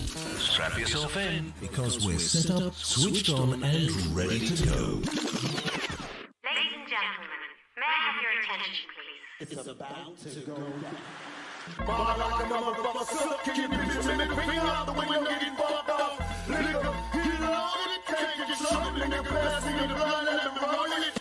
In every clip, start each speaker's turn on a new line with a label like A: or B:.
A: Strap yourself in
B: because we're set up, switched on, and ready to go.
C: Ladies and gentlemen, may I have your attention, please?
D: It's about to go down.
E: Ball like a motherfucker, suck, keep it minute, finger out the window, getting fucked off. Nigga, get on it, can't get trouble, nigga, passing in the blood, let them roll it.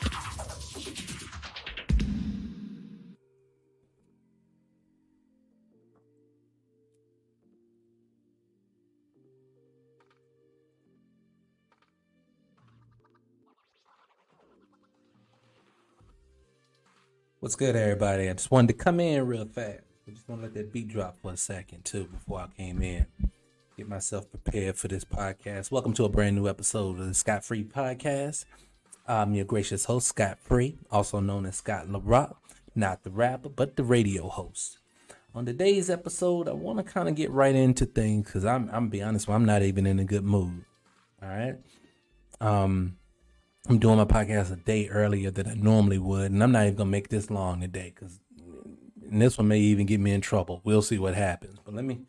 F: What's good, everybody? I just wanted to come in real fast. I just want to let that beat drop for a second, too, before I came in. Get myself prepared for this podcast. Welcome to a brand new episode of the Scott Free Podcast. I'm your gracious host, Scott Free, also known as Scott LaRock, not the rapper, but the radio host. On today's episode, I want to kind of get right into things because I'm be honest, I'm not even in a good mood. All right. I'm doing my podcast a day earlier than I normally would, and I'm not even going to make this long today because this one may even get me in trouble. We'll see what happens. But let me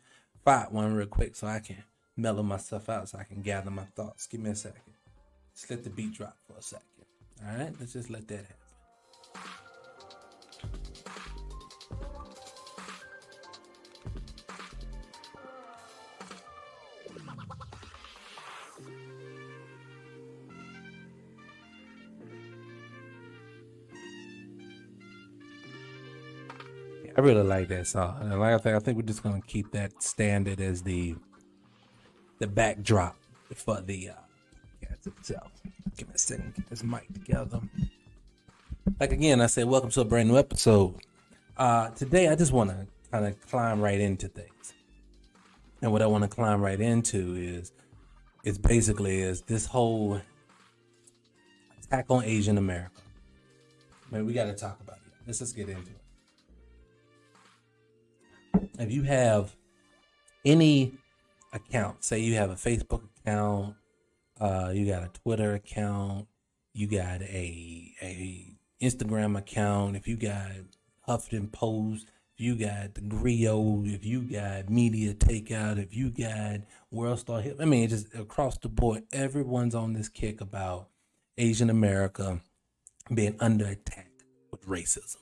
F: fight one real quick so I can mellow myself out so I can gather my thoughts. Give me a second. Just let the beat drop for a second. All right? Let's just let that happen. I really like that song. And like I think we're just gonna keep that standard as the backdrop for the podcast itself. Give me a second, get this mic together. Like again, I said, welcome to a brand new episode. Today I just want to kind of climb right into things, and what I want to climb right into is basically this whole attack on Asian America. Man, we got to talk about it. Let's just get into it. If you have any account, say you have a Facebook account, you got a Twitter account, you got a Instagram account, if you got Huffington Post, if you got the Griot, if you got Media Takeout, if you got World Star Hip, I mean, just across the board, everyone's on this kick about Asian America being under attack with racism.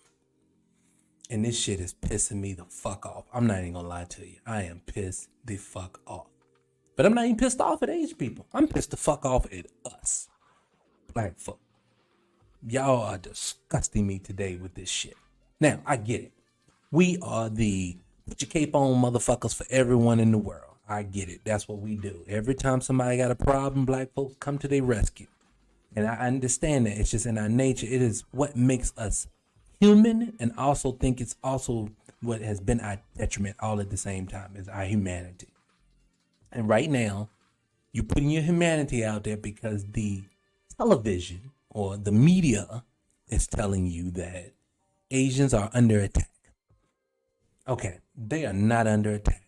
F: And this shit is pissing me the fuck off. I'm not even gonna lie to you. I am pissed the fuck off. But I'm not even pissed off at Asian people. I'm pissed the fuck off at us, black folk. Y'all are disgusting me today with this shit. Now, I get it. We are the put your cape on motherfuckers for everyone in the world. I get it. That's what we do. Every time somebody got a problem, black folks come to their rescue. And I understand that. It's just in our nature. It is what makes us human, and also think it's also what has been our detriment all at the same time, is our humanity. And right now, you're putting your humanity out there because the television or the media is telling you that Asians are under attack. Okay, they are not under attack.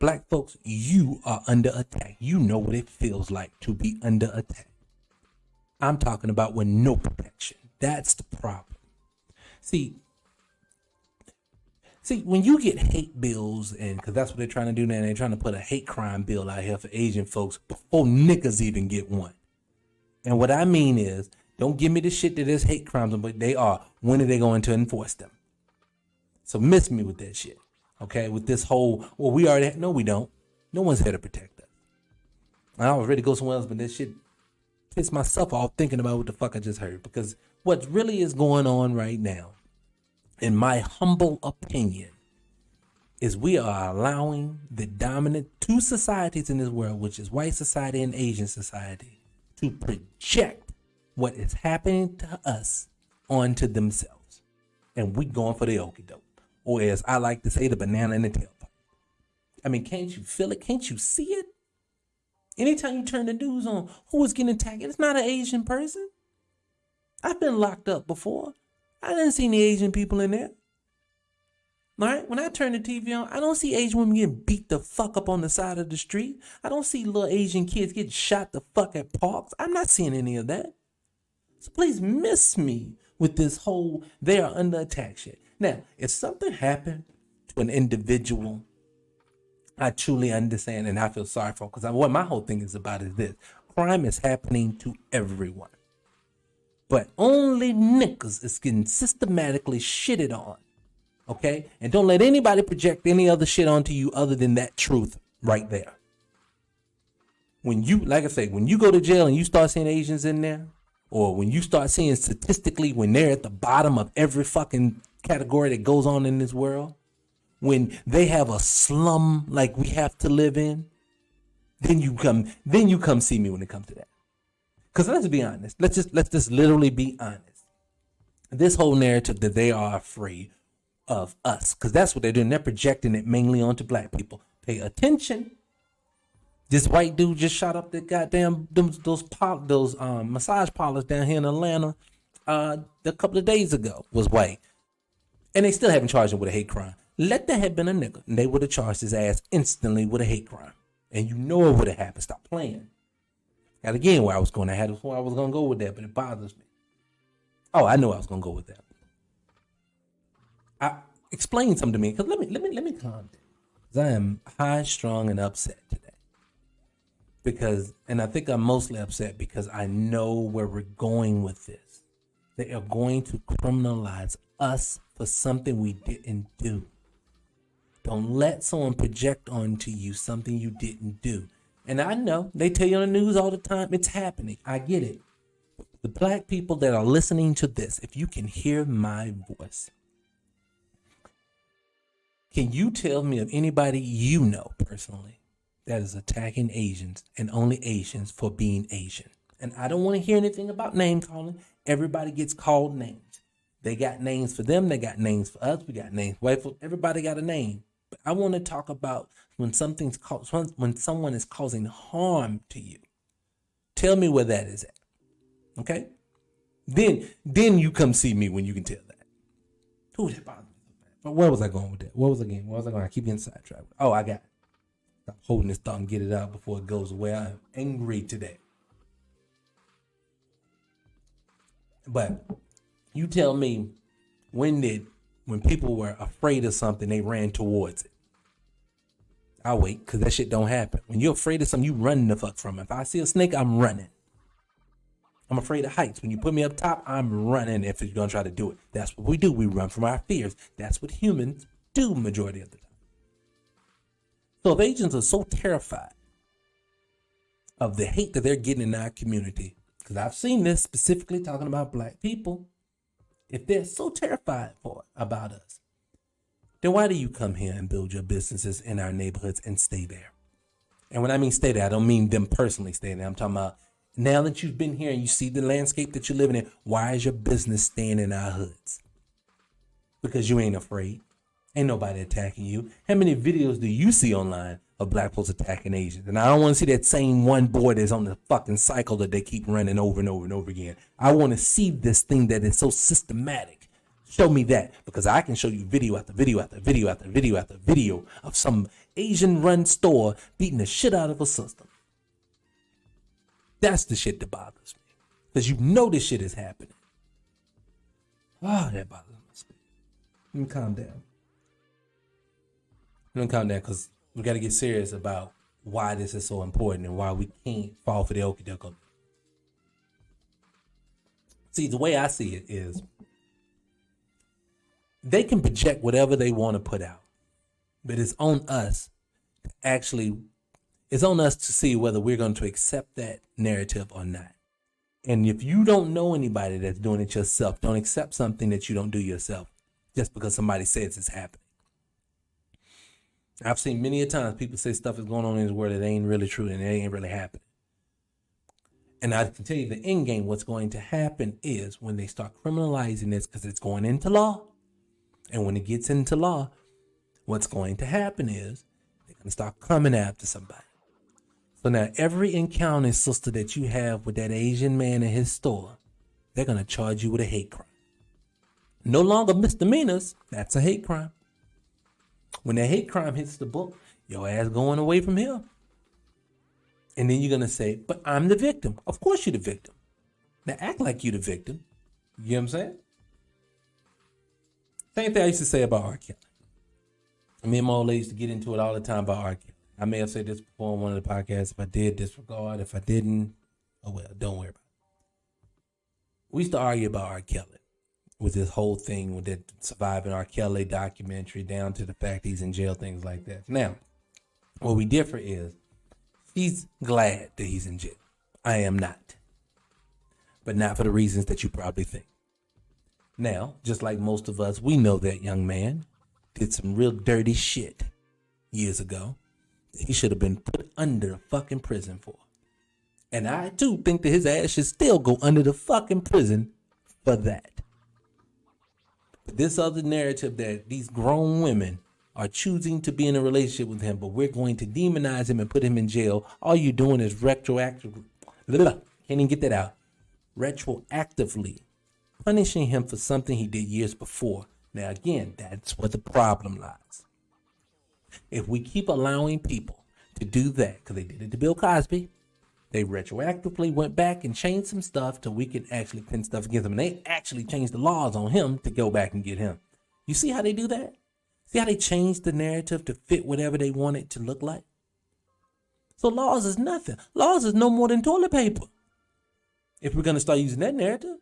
F: Black folks, you are under attack. You know what it feels like to be under attack. I'm talking about with no protection. That's the problem. See, when you get hate bills, and because that's what they're trying to do now, they're trying to put a hate crime bill out here for Asian folks before niggas even get one. And what I mean is, don't give me the shit that is hate crimes, but they are. When are they going to enforce them? So miss me with that shit, okay? With this whole, well, we already, no, we don't. No one's here to protect us. I was ready to go somewhere else, but this shit pissed myself off thinking about what the fuck I just heard, because what really is going on right now, in my humble opinion, is we are allowing the dominant two societies in this world, which is white society and Asian society, to project what is happening to us onto themselves. And we going for the okie doke. Or as I like to say, the banana in the tailpipe. I mean, can't you feel it? Can't you see it? Anytime you turn the news on, who is getting attacked? It's not an Asian person. I've been locked up before. I didn't see any Asian people in there. All right? When I turn the TV on, I don't see Asian women getting beat the fuck up on the side of the street. I don't see little Asian kids getting shot the fuck at parks. I'm not seeing any of that. So please miss me with this whole they are under attack shit. Now, if something happened to an individual I truly understand, and I feel sorry for them, because what my whole thing is about is this: crime is happening to everyone, but only niggas is getting systematically shitted on. Okay, and don't let anybody project any other shit onto you other than that truth right there. When you, like I say, when you go to jail and you start seeing Asians in there, or when you start seeing statistically when they're at the bottom of every fucking category that goes on in this world, when they have a slum like we have to live in, then you come see me when it comes to that. Because let's be honest, let's just literally be honest. This whole narrative that they are afraid of us, because that's what they're doing. They're projecting it mainly onto black people. Pay attention. This white dude just shot up the goddamn those massage parlors down here in Atlanta a couple of days ago. Was white, and they still haven't charged him with a hate crime. Let that have been a nigga, and they would have charged his ass instantly with a hate crime, and you know it would have happened. Stop playing. And again, where I was going, I was going to go with that, but it bothers me. Oh, I knew I was going to go with that. Explain something to me, because let me calm down, because I am high, strung, and upset today. And I think I'm mostly upset because I know where we're going with this. They are going to criminalize us for something we didn't do. Don't let someone project onto you something you didn't do. And I know they tell you on the news all the time, it's happening. I get it. The black people that are listening to this, if you can hear my voice, can you tell me of anybody you know personally that is attacking Asians and only Asians for being Asian? And I don't want to hear anything about name calling. Everybody gets called names. They got names for them. They got names for us. We got names for white folks. Everybody got a name. But I want to talk about when someone is causing harm to you. Tell me where that is at. Okay? Then you come see me when you can tell that. Ooh, that bothers me. But where was I going with that? Where was I going? I keep getting sidetracked. Oh, I got it. Stop holding this thought and get it out before it goes away. I am angry today. But you tell me, when people were afraid of something, they ran towards it? I'll wait, because that shit don't happen. When you're afraid of something, you run the fuck from it. If I see a snake, I'm running. I'm afraid of heights. When you put me up top, I'm running if you're going to try to do it. That's what we do. We run from our fears. That's what humans do majority of the time. So if Asians are so terrified of the hate that they're getting in our community, because I've seen this specifically talking about black people, if they're so terrified about us, then why do you come here and build your businesses in our neighborhoods and stay there? And when I mean stay there, I don't mean them personally stay there. I'm talking about now that you've been here and you see the landscape that you're living in, why is your business staying in our hoods? Because you ain't afraid. Ain't nobody attacking you. How many videos do you see online of black folks attacking Asians? And I don't want to see that same one boy that's on the fucking cycle that they keep running over and over and over again. I want to see this thing that is so systematic. Show me that, because I can show you video after video after video after video after video of some Asian run store beating the shit out of a system. That's the shit that bothers me, because you know this shit is happening. Oh, that bothers me. Let me calm down. Because we got to get serious about why this is so important and why we can't fall for the okie doke. See, the way I see it is, they can project whatever they want to put out, but it's on us to see whether we're going to accept that narrative or not. And if you don't know anybody that's doing it yourself, don't accept something that you don't do yourself just because somebody says it's happening. I've seen many a times people say stuff is going on in this world that ain't really true and it ain't really happening. And I can tell you the end game, what's going to happen is when they start criminalizing this, because it's going into law. And when it gets into law, what's going to happen is they're going to start coming after somebody. So now every encounter, sister, that you have with that Asian man in his store, they're going to charge you with a hate crime. No longer misdemeanors, that's a hate crime. When that hate crime hits the book, your ass going away from here. And then you're going to say, but I'm the victim. Of course you're the victim. Now act like you're the victim. You know what I'm saying? Same thing I used to say about R. Kelly. Me and my old lady used to get into it all the time about R. Kelly. I may have said this before on one of the podcasts. If I did, disregard. If I didn't, oh well, don't worry about it. We used to argue about R. Kelly with this whole thing with that Surviving R. Kelly documentary down to the fact he's in jail, things like that. Now, what we differ is she's glad that he's in jail. I am not. But not for the reasons that you probably think. Now, just like most of us, we know that young man did some real dirty shit years ago that he should have been put under the fucking prison for. And I too think that his ass should still go under the fucking prison for that. But this other narrative that these grown women are choosing to be in a relationship with him, but we're going to demonize him and put him in jail. All you're doing is retroactively, can't even get that out, retroactively punishing him for something he did years before. Now, again, that's where the problem lies. If we keep allowing people to do that, because they did it to Bill Cosby, they retroactively went back and changed some stuff till we can actually pin stuff against him. And they actually changed the laws on him to go back and get him. You see how they do that? See how they changed the narrative to fit whatever they want it to look like? So laws is nothing. Laws is no more than toilet paper. If we're going to start using that narrative.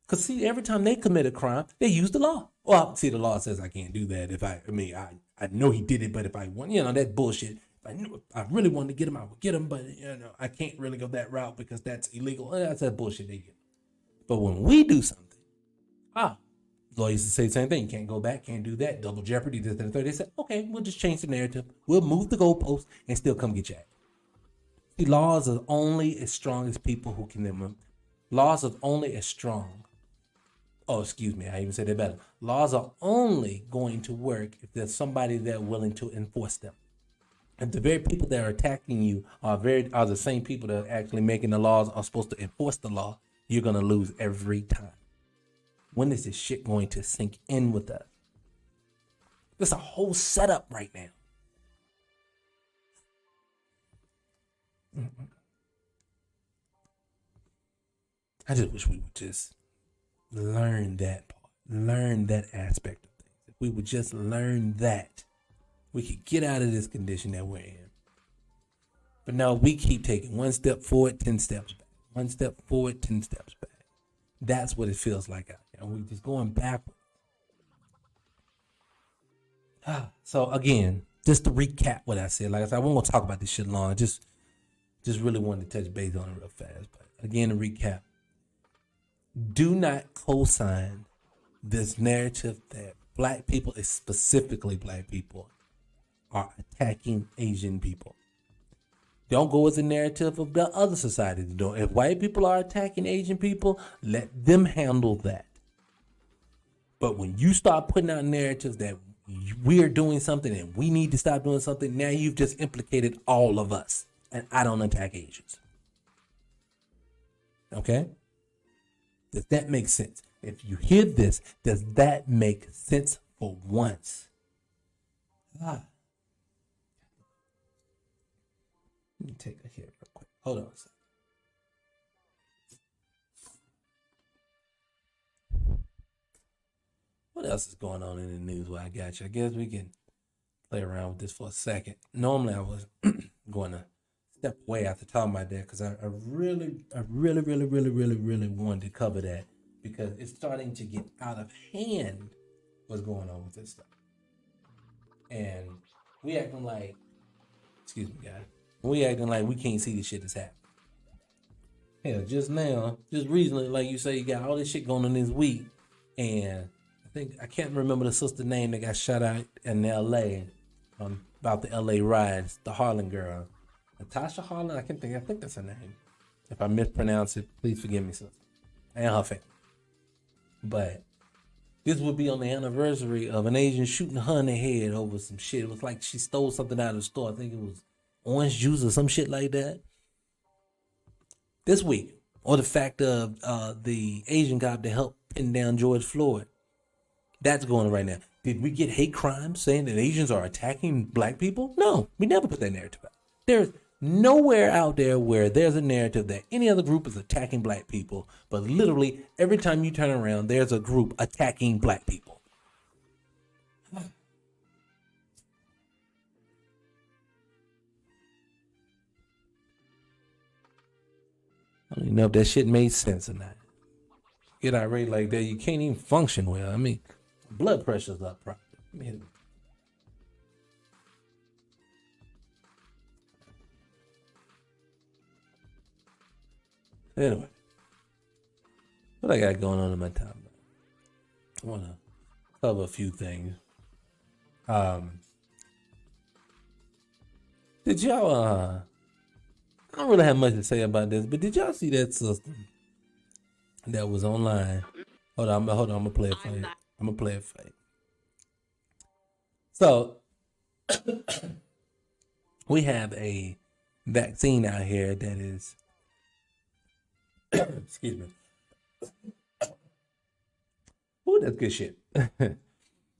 F: Because see, every time they commit a crime, they use the law. Well, see, the law says I can't do that. If I know he did it, but if I want, that bullshit. If I really wanted to get him, I would get him, but I can't really go that route because that's illegal. That's that bullshit they get. But when we do something, lawyers say the same thing. You can't go back, can't do that. Double jeopardy, this, that, and the third. They said, okay, we'll just change the narrative. We'll move the goalposts and still come get your ass. See, laws are only as strong as people who can them. Laws are only as strong. Oh, excuse me. I even said that better. Laws are only going to work if there's somebody there willing to enforce them. If the very people that are attacking you are the same people that are actually making the laws, are supposed to enforce the law, you're going to lose every time. When is this shit going to sink in with us? There's a whole setup right now. I just wish we would just learn that part, learn that aspect of things. If we would just learn that, we could get out of this condition that we're in. But no, we keep taking one step forward, 10 steps back. One step forward, 10 steps back. That's what it feels like out here. We're just going backwards. So again, just to recap what I said, like I said, I won't gonna talk about this shit long. I just really wanted to touch base on it real fast. But again, to recap, do not co-sign this narrative that black people, specifically black people, are attacking Asian people. Don't go with the narrative of the other societies. If white people are attacking Asian people, let them handle that. But when you start putting out narratives that we're doing something and we need to stop doing something, now you've just implicated all of us. And I don't attack Asians. Okay? Does that make sense? If you hear this, does that make sense for once? Let me take a hit real quick. Hold on a second. What else is going on in the news while I got you? I guess we can play around with this for a second. Normally I was going to step away after talking about that because I really wanted to cover that because it's starting to get out of hand what's going on with this stuff. And we acting like, excuse me, guys. We acting like we can't see the shit that's happening. Hell, just recently, like you say, you got all this shit going on this week. And I can't remember the sister name that got shot out in L.A. About the L.A. riots, the Harlan girl. Natasha Harlan, I think that's her name. If I mispronounce it, please forgive me, sister. And her family. But this would be on the anniversary of an Asian shooting her in the head over some shit. It was like she stole something out of the store. I think it was orange juice or some shit like that. This week, or the fact of the Asian cop that helped pin down George Floyd. That's going on right now. Did we get hate crimes saying that Asians are attacking black people? No, we never put that narrative out. There's nowhere out there where there's a narrative that any other group is attacking black people, but literally every time you turn around, there's a group attacking black people. don't even know if that shit made sense or not. Get irate like that, you can't even function well. I mean, blood pressure's up properly. I mean, anyway, what I got going on in my timeline? I want to cover a few things. Did y'all, I don't really have much to say about this, but did y'all see that system that was online? Hold on, I'm gonna play it for you. I'm gonna play it for you. So, we have a vaccine out here that is, excuse me. Ooh, that's good shit.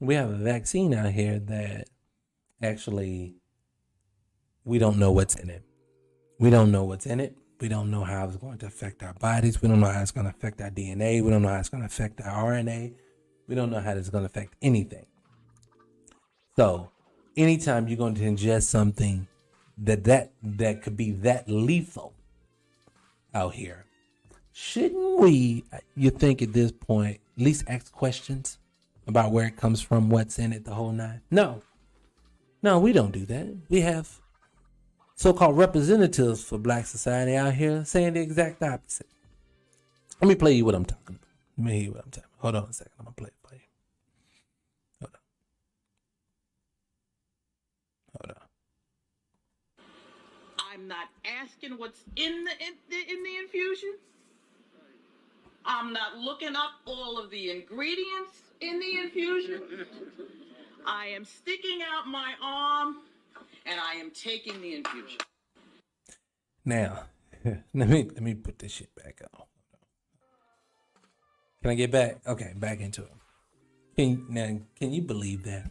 F: We have a vaccine out here that actually, we don't know what's in it. We don't know what's in it. We don't know how it's going to affect our bodies. We don't know how it's going to affect our DNA. We don't know how it's going to affect our RNA. We don't know how it's going to affect anything. So, anytime you're going to ingest something that could be that lethal out here, shouldn't we, you think at this point, at least ask questions about where it comes from, what's in it, the whole nine? No, we don't do that. We have so-called representatives for Black society out here saying the exact opposite. Let me play you what I'm talking about. Let me hear you what I'm talking about. Hold on a second. I'm going to play it for you. Hold on.
G: I'm not asking what's in the infusion. I'm not looking up all of the ingredients in the infusion. I am sticking out my arm and I am taking the infusion.
F: Now, let me put this shit back on. Can I get back? Okay, back into it. Can you believe that?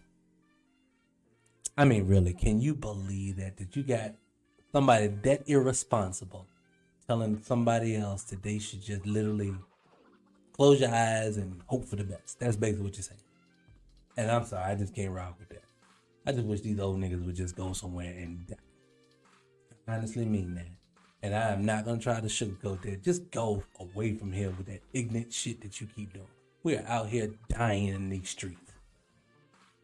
F: I mean, really, can you believe that you got somebody that irresponsible telling somebody else that they should just literally close your eyes and hope for the best? That's basically what you're saying. And I'm sorry, I just can't rock with that. I just wish these old niggas would just go somewhere and die. I honestly mean that. And I am not going to try to sugarcoat that. Just go away from here with that ignorant shit that you keep doing. We are out here dying in these streets.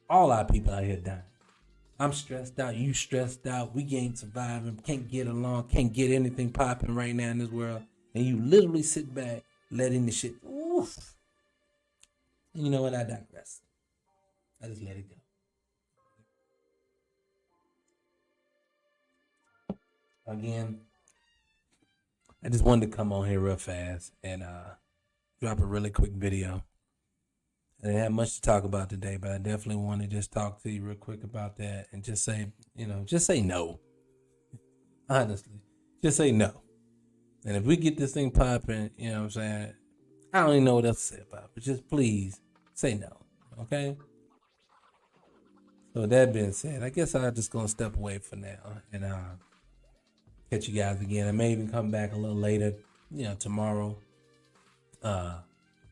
F: All our people out here dying. I'm stressed out. You stressed out. We ain't surviving. Can't get along. Can't get anything popping right now in this world. And you literally sit back, letting the shit. Oof. And you know what? I digress. I just let it go. Again, I just wanted to come on here real fast and drop a really quick video. I didn't have much to talk about today, but I definitely want to just talk to you real quick about that and just say, just say no. Honestly, just say no. And if we get this thing popping, you know what I'm saying? I don't even know what else to say about it, but just please say no, okay? So with that being said, I guess I'm just going to step away for now and catch you guys again. I may even come back a little later, tomorrow.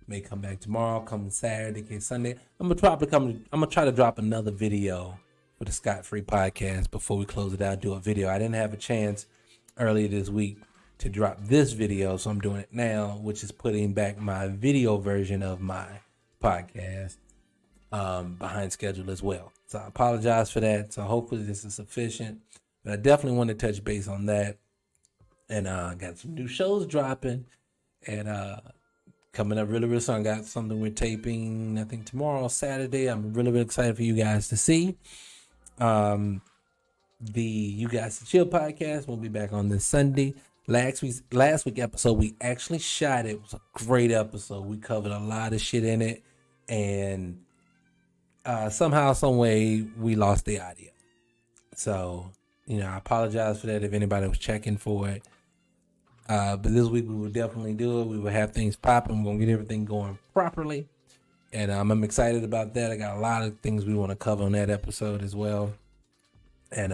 F: May come back tomorrow, come Saturday, Sunday. I'm gonna try to drop another video for the Scott Free podcast before we close it out. Do a video. I didn't have a chance earlier this week to drop this video, so I'm doing it now, which is putting back my video version of my podcast behind schedule as well. So I apologize for that. So hopefully this is sufficient. But I definitely want to touch base on that. And got some new shows dropping. And coming up really, really soon. I got something we're taping, I think tomorrow, Saturday. I'm really, really excited for you guys to see. The You Guys to Chill podcast will be back on this Sunday. Last week episode, we actually shot it. It was a great episode. We covered a lot of shit in it. And somehow, some way, we lost the audio. So, I apologize for that if anybody was checking for it. But this week we will definitely do it. We will have things popping. We're going to get everything going properly. And I'm excited about that. I got a lot of things we want to cover on that episode as well. And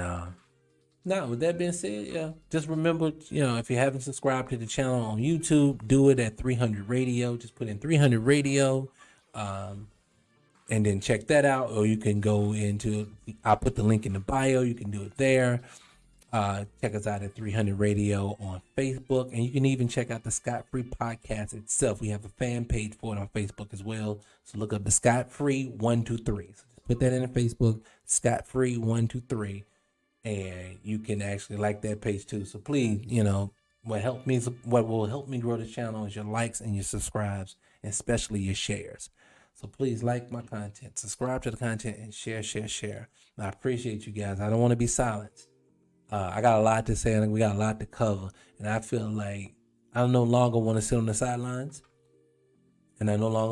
F: now, with that being said, just remember, if you haven't subscribed to the channel on YouTube, do it at 300 Radio. Just put in 300 Radio. And then check that out. Or you can go I'll put the link in the bio. You can do it there. Check us out at 300 Radio on Facebook, and you can even check out the Scott Free podcast itself. We have a fan page for it on Facebook as well. So look up the Scott Free 123. So just put that in the Facebook, Scott Free 123, and you can actually like that page too. So please, what will help me grow the channel is your likes and your subscribes, and especially your shares. So please like my content, subscribe to the content, and share. I appreciate you guys. I don't want to be silenced. I got a lot to say, and we got a lot to cover. And I feel like I no longer want to sit on the sidelines, and I no longer